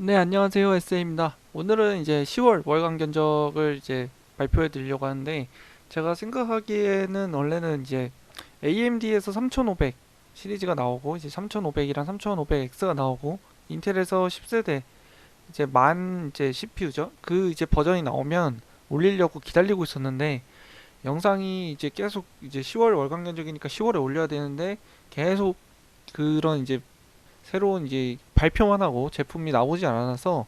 네, 안녕하세요. SA입니다. 오늘은 이제 10월 월간 견적을 이제 발표해 드리려고 하는데, 제가 생각하기에는 원래는 이제 AMD에서 3500 시리즈가 나오고, 이제 3500이랑 3500X가 나오고, 인텔에서 10세대 이제 만 이제 CPU죠. 그 이제 버전이 나오면 올리려고 기다리고 있었는데, 영상이 이제 계속 이제 10월 월간 견적이니까 10월에 올려야 되는데, 계속 그런 이제 새로운 이제 발표만 하고 제품이 나오지 않아서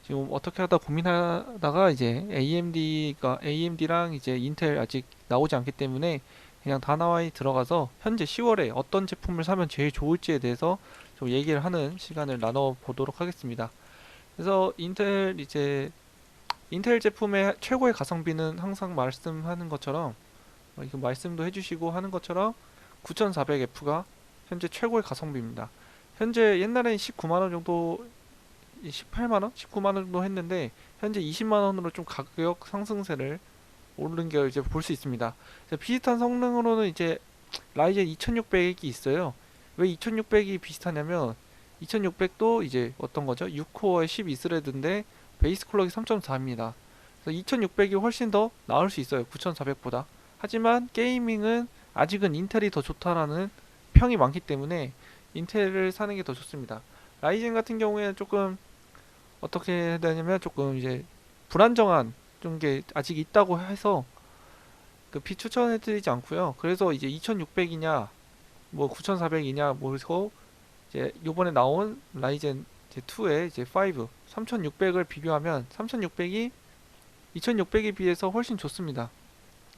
지금 어떻게 하다 고민하다가 이제 AMD랑 이제 인텔 아직 나오지 않기 때문에 그냥 다나와에 들어가서 현재 10월에 어떤 제품을 사면 제일 좋을지에 대해서 좀 얘기를 하는 시간을 나눠 보도록 하겠습니다. 그래서 인텔 제품의 최고의 가성비는 항상 말씀하는 것처럼 이거 말씀도 해주시고 하는 것처럼 9400F가 현재 최고의 가성비입니다. 현재 옛날엔 19만 원 정도 18만 원, 19만 원 정도 했는데 현재 20만 원으로 좀 가격 상승세를 오른 게 이제 볼 수 있습니다. 비슷한 성능으로는 이제 라이젠 2600이 있어요. 왜 2600이 비슷하냐면 2600도 이제 어떤 거죠? 6코어에 12스레드인데 베이스 클럭이 3.4입니다. 그래서 2600이 훨씬 더 나을 수 있어요. 9400보다. 하지만 게이밍은 아직은 인텔이 더 좋다라는 평이 많기 때문에 인텔을 사는 게 더 좋습니다. 라이젠 같은 경우에는 조금 어떻게 해야 되냐면 조금 이제 불안정한 좀 게 아직 있다고 해서 그 비추천해드리지 않고요. 그래서 이제 2600이냐 뭐 9400이냐 뭐 해서 이제 요번에 나온 라이젠 이제 2에 이제 5 3600을 비교하면 3600이 2600에 비해서 훨씬 좋습니다.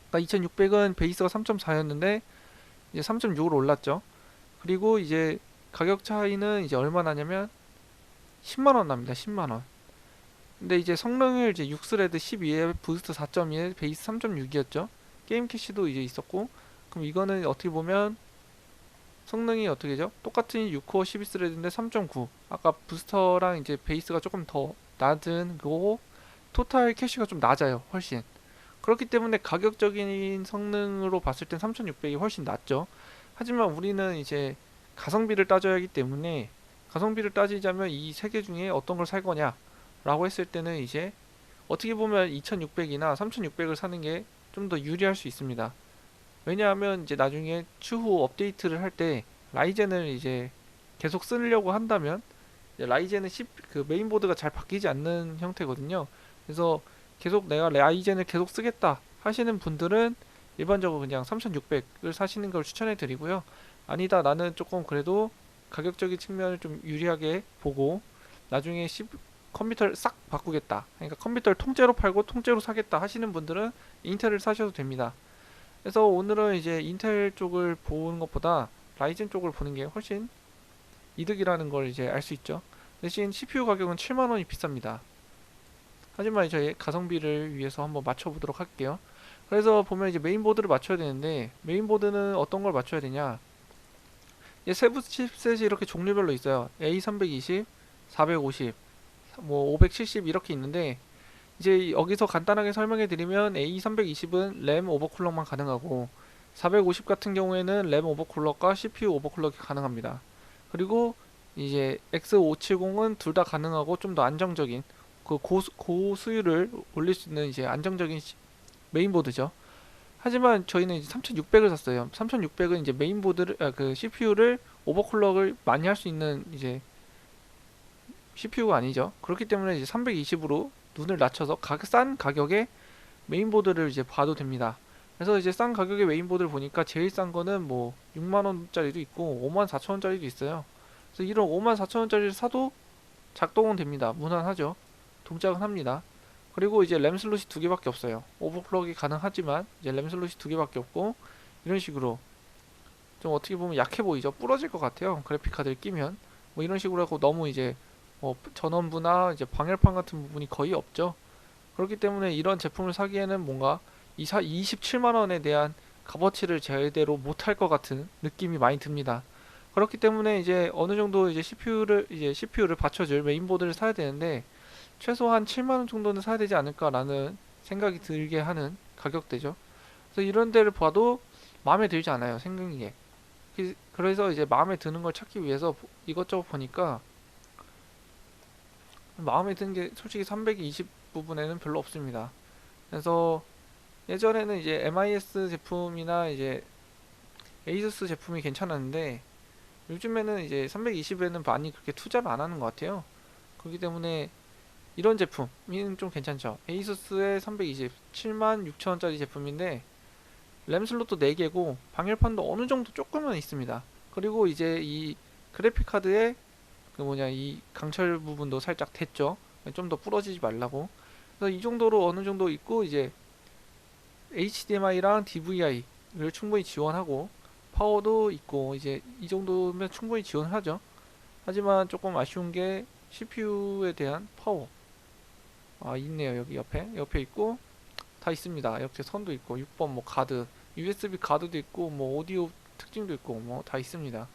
그러니까 2600은 베이스가 3.4였는데 이제 3.6으로 올랐죠. 그리고 이제 가격 차이는 이제 얼마 나냐면 10만 원 납니다. 10만 원. 근데 이제 성능을 이제 6스레드 12에 부스트 4.2에 베이스 3.6이었죠. 게임 캐시도 이제 있었고, 그럼 이거는 어떻게 보면 성능이 어떻게죠? 똑같은 6코어 12스레드인데 3.9. 아까 부스터랑 이제 베이스가 조금 더 낮은 거고 토탈 캐시가 좀 낮아요. 훨씬. 그렇기 때문에 가격적인 성능으로 봤을 땐 3600이 훨씬 낫죠. 하지만 우리는 이제 가성비를 따져야 하기 때문에 가성비를 따지자면 이 세 개 중에 어떤 걸 살 거냐 라고 했을 때는 이제 어떻게 보면 2600이나 3600을 사는 게 좀 더 유리할 수 있습니다. 왜냐하면 이제 나중에 추후 업데이트를 할 때 라이젠을 이제 계속 쓰려고 한다면 이제 라이젠은 그 메인보드가 잘 바뀌지 않는 형태거든요. 그래서 계속 내가 라이젠을 계속 쓰겠다 하시는 분들은 일반적으로 그냥 3600을 사시는 걸 추천해 드리고요. 아니다, 나는 조금 그래도 가격적인 측면을 좀 유리하게 보고 나중에 컴퓨터를 싹 바꾸겠다. 그러니까 컴퓨터를 통째로 팔고 통째로 사겠다 하시는 분들은 인텔을 사셔도 됩니다. 그래서 오늘은 이제 인텔 쪽을 보는 것보다 라이젠 쪽을 보는 게 훨씬 이득이라는 걸 이제 알 수 있죠. 대신 CPU 가격은 7만 원이 비쌉니다. 하지만 저희 가성비를 위해서 한번 맞춰보도록 할게요. 그래서 보면 이제 메인보드를 맞춰야 되는데 메인보드는 어떤 걸 맞춰야 되냐? 세부 칩셋이 이렇게 종류별로 있어요. A320, 450, 뭐 570 이렇게 있는데 이제 여기서 간단하게 설명해 드리면 A320은 램 오버클럭만 가능하고 450 같은 경우에는 램 오버클럭과 CPU 오버클럭이 가능합니다. 그리고 이제 X570은 둘 다 가능하고 좀 더 안정적인 그 고수율을 올릴 수 있는 이제 안정적인 메인보드죠. 하지만 저희는 이제 3600을 샀어요. 3600은 이제 메인보드를 그 CPU를 오버클럭을 많이 할 수 있는 이제 CPU가 아니죠. 그렇기 때문에 이제 320으로 눈을 낮춰서 싼 가격에 메인보드를 이제 봐도 됩니다. 그래서 이제 싼 가격의 메인보드를 보니까 제일 싼 거는 뭐 6만 원짜리도 있고 5만 4천 원짜리도 있어요. 그래서 이런 5만 4천 원짜리를 사도 작동은 됩니다. 무난하죠. 동작은 합니다. 그리고 이제 램 슬롯이 두 개밖에 없어요. 오버클럭이 가능하지만 이제 램 슬롯이 두 개밖에 없고 이런 식으로 좀 어떻게 보면 약해 보이죠. 부러질 것 같아요. 그래픽 카드를 끼면 뭐 이런 식으로 하고 너무 이제 뭐 전원부나 이제 방열판 같은 부분이 거의 없죠. 그렇기 때문에 이런 제품을 사기에는 뭔가 27만 원에 대한 값어치를 제대로 못할 것 같은 느낌이 많이 듭니다. 그렇기 때문에 이제 어느 정도 이제 CPU를 받쳐줄 메인보드를 사야 되는데 최소한 7만 원 정도는 사야 되지 않을까라는 생각이 들게 하는 가격대죠. 그래서 이런 데를 봐도 마음에 들지 않아요, 생각에. 그래서 이제 마음에 드는 걸 찾기 위해서 이것저것 보니까 마음에 드는 게 솔직히 320 부분에는 별로 없습니다. 그래서 예전에는 이제 MIS 제품이나 이제 에이수스 제품이 괜찮았는데 요즘에는 이제 320에는 많이 그렇게 투자를 안 하는 것 같아요. 그렇기 때문에 이런 제품이 좀 괜찮죠. 에이수스의 320 76,000원짜리 제품인데 램 슬롯도 4개고 방열판도 어느 정도 조금은 있습니다. 그리고 이제 이 그래픽 카드에 그 뭐냐 이 강철 부분도 살짝 됐죠. 좀 더 부러지지 말라고. 그래서 이 정도로 어느 정도 있고 이제 HDMI랑 DVI를 충분히 지원하고 파워도 있고 이제 이 정도면 충분히 지원하죠. 하지만 조금 아쉬운 게 CPU에 대한 파워. 아 있네요. 여기 옆에 있고 다 있습니다. 이렇게 선도 있고 6번 뭐 가드, USB 가드도 있고 뭐 오디오 특징도 있고 뭐 다 있습니다.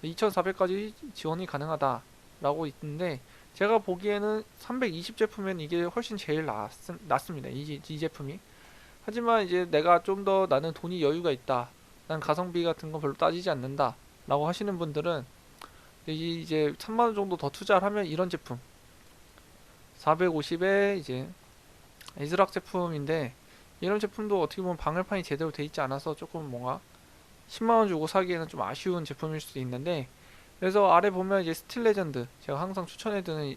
2400까지 지원이 가능하다라고 있는데 제가 보기에는 320 제품엔 이게 훨씬 제일 낫습니다. 이 제품이. 하지만 이제 내가 좀 더 나는 돈이 여유가 있다. 난 가성비 같은 거 별로 따지지 않는다. 라고 하시는 분들은 이제 3만원 정도 더 투자를 하면 이런 제품 450에 이제 에즈락 제품인데 이런 제품도 어떻게 보면 방열판이 제대로 돼 있지 않아서 조금 뭔가 10만원 주고 사기에는 좀 아쉬운 제품일 수도 있는데 그래서 아래 보면 이제 스틸 레전드 제가 항상 추천해주는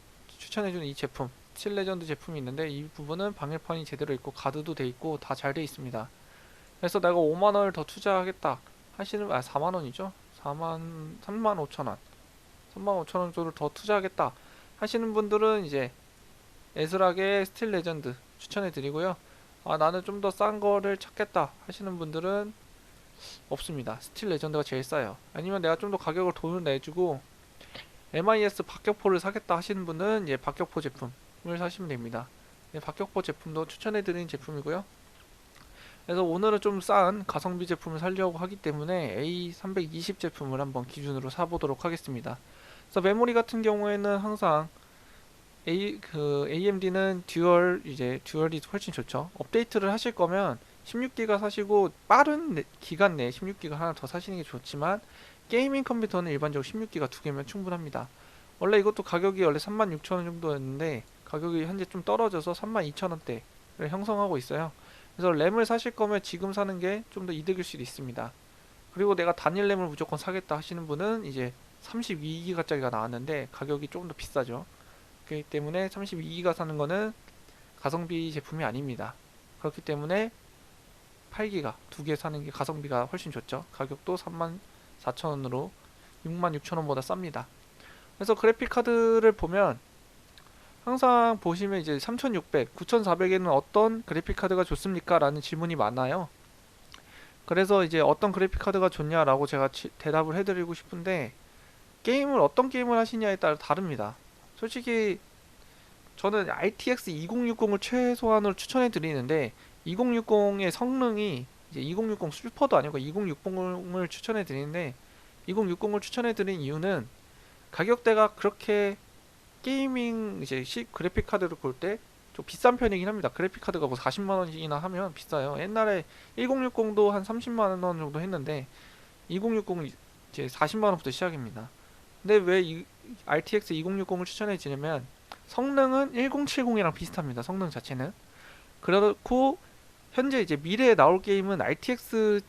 이 제품 스틸 레전드 제품이 있는데 이 부분은 방열판이 제대로 있고 가드도 돼 있고 다 잘 돼 있습니다. 그래서 내가 5만원을 더 투자하겠다 하시는 4만원이죠. 3만 5천원 3만 5천원 정도를 더 투자하겠다 하시는 분들은 이제 에즈락의 스틸 레전드 추천해 드리고요. 아 나는 좀 더 싼 거를 찾겠다 하시는 분들은 없습니다. 스틸 레전드가 제일 싸요. 아니면 내가 좀 더 가격을 돈을 내주고 MIS 박격포를 사겠다 하시는 분은 이제 박격포 제품을 사시면 됩니다. 네, 박격포 제품도 추천해 드리는 제품이고요. 그래서 오늘은 좀 싼 가성비 제품을 사려고 하기 때문에 A320 제품을 한번 기준으로 사보도록 하겠습니다. 그래서 메모리 같은 경우에는 항상 AMD는 듀얼이 훨씬 좋죠. 업데이트를 하실 거면 16기가 사시고 빠른 기간 내에 16기가 하나 더 사시는 게 좋지만 게이밍 컴퓨터는 일반적으로 16기가 2개면 충분합니다. 원래 이것도 가격이 원래 36,000원 정도였는데 가격이 현재 좀 떨어져서 32,000원대를 형성하고 있어요. 그래서 램을 사실 거면 지금 사는 게 좀 더 이득일 수도 있습니다. 그리고 내가 단일 램을 무조건 사겠다 하시는 분은 이제 32기가짜리가 나왔는데 가격이 조금 더 비싸죠. 그렇기 때문에 32기가 사는 거는 가성비 제품이 아닙니다. 그렇기 때문에 8기가 2개 사는 게 가성비가 훨씬 좋죠. 가격도 34,000원으로 66,000원보다 쌉니다. 그래서 그래픽 카드를 보면 항상 보시면 이제 3600, 9400에는 어떤 그래픽 카드가 좋습니까? 라는 질문이 많아요. 그래서 이제 어떤 그래픽 카드가 좋냐라고 제가 대답을 해드리고 싶은데 어떤 게임을 하시냐에 따라 다릅니다. 솔직히 저는 RTX 2060을 최소한으로 추천해 드리는데 2060의 성능이 이제 2060 슈퍼도 아니고 2060을 추천해 드리는데 2060을 추천해 드린 이유는 가격대가 그렇게 게이밍 이제 그래픽 카드를 볼 때 좀 비싼 편이긴 합니다. 그래픽 카드가 뭐 40만 원이나 하면 비싸요. 옛날에 1060도 한 30만 원 정도 했는데 2060은 이제 40만 원부터 시작입니다. 근데 왜 RTX 2060을 추천해 드리냐면 성능은 1070이랑 비슷합니다. 성능 자체는. 그렇고 현재 이제 미래에 나올 게임은 RTX를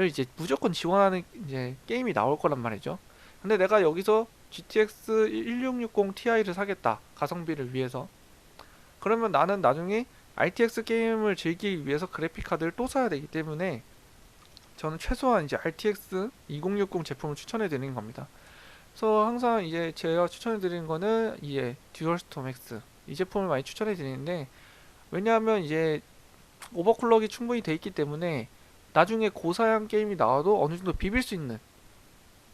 이제 무조건 지원하는 이제 게임이 나올 거란 말이죠. 근데 내가 여기서 GTX 1660 Ti를 사겠다. 가성비를 위해서. 그러면 나는 나중에 RTX 게임을 즐기기 위해서 그래픽 카드를 또 사야 되기 때문에 저는 최소한 이제 RTX 2060 제품을 추천해 드리는 겁니다. 그래서 항상 이제 제가 추천해 드리는 거는 이제 듀얼스톰 X 이 제품을 많이 추천해 드리는데 왜냐하면 이제 오버클럭이 충분히 돼 있기 때문에 나중에 고사양 게임이 나와도 어느 정도 비빌 수 있는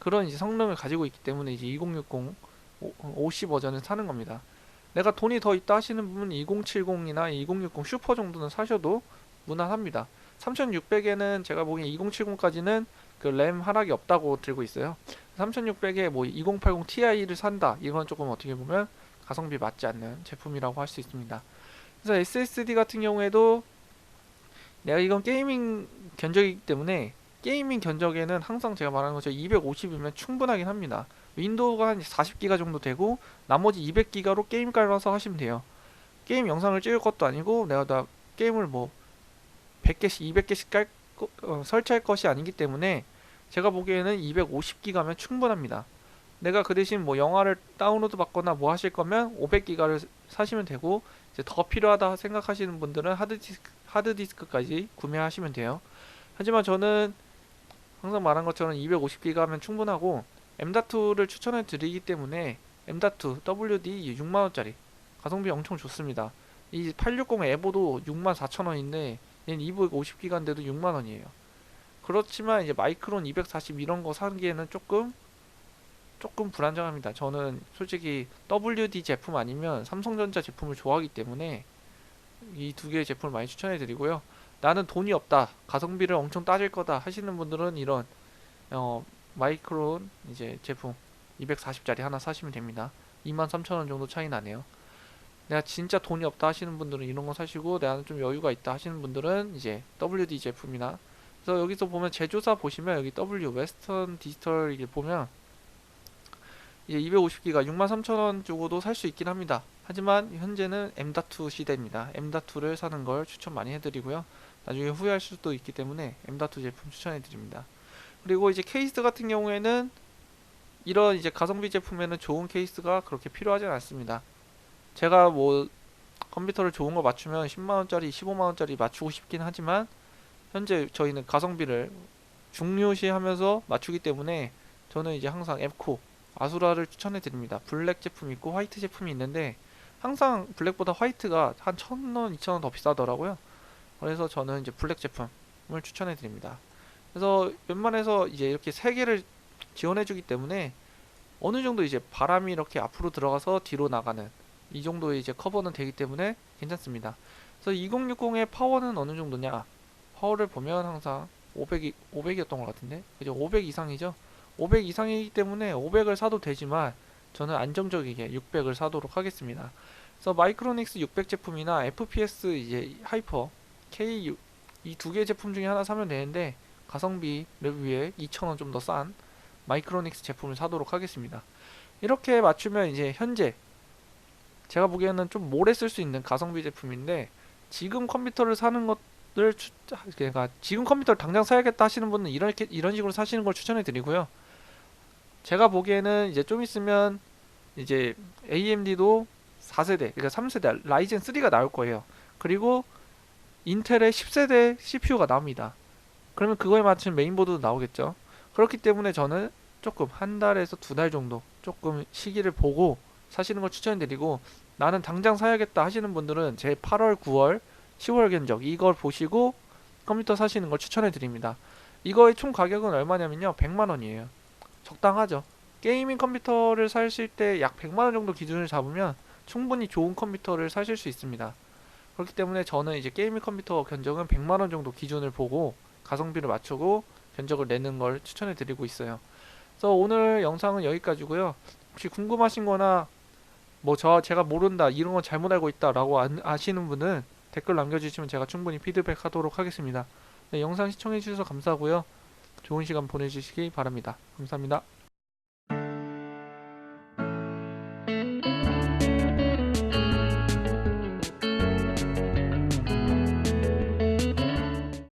그런 이제 성능을 가지고 있기 때문에 이제 2060 OC 버전을 사는 겁니다. 내가 돈이 더 있다 하시는 분은 2070이나 2060 슈퍼 정도는 사셔도 무난합니다. 3600에는 제가 보기엔 2070까지는 그 램 하락이 없다고 들고 있어요. 3600에 뭐 2080 Ti를 산다. 이건 조금 어떻게 보면 가성비 맞지 않는 제품이라고 할 수 있습니다. 그래서 SSD 같은 경우에도 내가 이건 게이밍 견적이기 때문에 게이밍 견적에는 항상 제가 말하는 것처럼 250이면 충분하긴 합니다. 윈도우가 한 40기가 정도 되고 나머지 200기가로 게임 깔아서 하시면 돼요. 게임 영상을 찍을 것도 아니고 내가 다 게임을 뭐 100개씩 200개씩 설치할 것이 아니기 때문에 제가 보기에는 250기가면 충분합니다. 내가 그 대신 뭐 영화를 다운로드 받거나 뭐 하실 거면 500기가를 사시면 되고, 이제 더 필요하다 생각하시는 분들은 하드디스크까지 구매하시면 돼요. 하지만 저는 항상 말한 것처럼 250기가면 충분하고 M.2를 추천해 드리기 때문에 M.2 WD 6만원짜리 가성비 엄청 좋습니다. 이 860 에보도 64,000원인데 얘는 250기가인데도 6만원이에요. 그렇지만 이제 마이크론 240 이런 거 사기에는 조금 불안정합니다. 저는 솔직히 WD 제품 아니면 삼성전자 제품을 좋아하기 때문에 이 두 개의 제품을 많이 추천해 드리고요. 나는 돈이 없다, 가성비를 엄청 따질 거다 하시는 분들은 이런 마이크론 이제 제품 240짜리 하나 사시면 됩니다. 23,000원 정도 차이 나네요. 내가 진짜 돈이 없다 하시는 분들은 이런 거 사시고, 내가 좀 여유가 있다 하시는 분들은 이제 WD 제품이나, 그래서 여기서 보면 제조사 보시면 여기 W 웨스턴 디지털 이게 보면 이제 250기가 63,000원 주고도 살 수 있긴 합니다. 하지만 현재는 M.2 시대입니다. M.2를 사는 걸 추천 많이 해드리고요. 나중에 후회할 수도 있기 때문에 M.2 제품 추천해드립니다. 그리고 이제 케이스 같은 경우에는 이런 이제 가성비 제품에는 좋은 케이스가 그렇게 필요하진 않습니다. 제가 뭐 컴퓨터를 좋은 거 맞추면 10만원짜리 15만원짜리 맞추고 싶긴 하지만 현재 저희는 가성비를 중요시하면서 맞추기 때문에 저는 이제 항상 앱코 아수라를 추천해 드립니다. 블랙 제품 있고 화이트 제품이 있는데 항상 블랙보다 화이트가 한 1,000원, 2,000원 더 비싸더라고요. 그래서 저는 이제 블랙 제품을 추천해 드립니다. 그래서 웬만해서 이제 이렇게 세 개를 지원해 주기 때문에 어느 정도 이제 바람이 이렇게 앞으로 들어가서 뒤로 나가는 이 정도의 이제 커버는 되기 때문에 괜찮습니다. 그래서 2060의 파워는 어느 정도냐? 파워를 보면 항상 500이었던 것 같은데, 그죠? 500 이상이죠? 500 이상이기 때문에 500을 사도 되지만 저는 안정적이게 600을 사도록 하겠습니다. 그래서 마이크로닉스 600 제품이나 FPS 이제 하이퍼 K 이 두 개 제품 중에 하나 사면 되는데 가성비를 위해 2,000원 좀 더 싼 마이크로닉스 제품을 사도록 하겠습니다. 이렇게 맞추면 이제 현재 제가 보기에는 좀 오래 쓸 수 있는 가성비 제품인데, 지금 컴퓨터를 사는 것들 그러니까 지금 컴퓨터를 당장 사야겠다 하시는 분은 이런 식으로 사시는 걸 추천해 드리고요. 제가 보기에는 이제 좀 있으면 이제 AMD도 4세대, 그러니까 3세대 라이젠 3가 나올 거예요. 그리고 인텔의 10세대 CPU가 나옵니다. 그러면 그거에 맞춘 메인보드도 나오겠죠. 그렇기 때문에 저는 조금 한 달에서 두 달 정도 조금 시기를 보고 사시는 걸 추천드리고, 나는 당장 사야겠다 하시는 분들은 제 8월, 9월, 10월 견적 이걸 보시고 컴퓨터 사시는 걸 추천해 드립니다. 이거의 총 가격은 얼마냐면요, 100만원이에요. 적당하죠. 게이밍 컴퓨터를 사실 때 약 100만원 정도 기준을 잡으면 충분히 좋은 컴퓨터를 사실 수 있습니다. 그렇기 때문에 저는 이제 게이밍 컴퓨터 견적은 100만원 정도 기준을 보고 가성비를 맞추고 견적을 내는 걸 추천해 드리고 있어요. 그래서 오늘 영상은 여기까지고요. 혹시 궁금하신 거나 뭐 제가 모른다, 이런 건 잘못 알고 있다 라고 아시는 분은 댓글 남겨주시면 제가 충분히 피드백 하도록 하겠습니다. 네, 영상 시청해 주셔서 감사하고요. 좋은 시간 보내주시기 바랍니다. 감사합니다.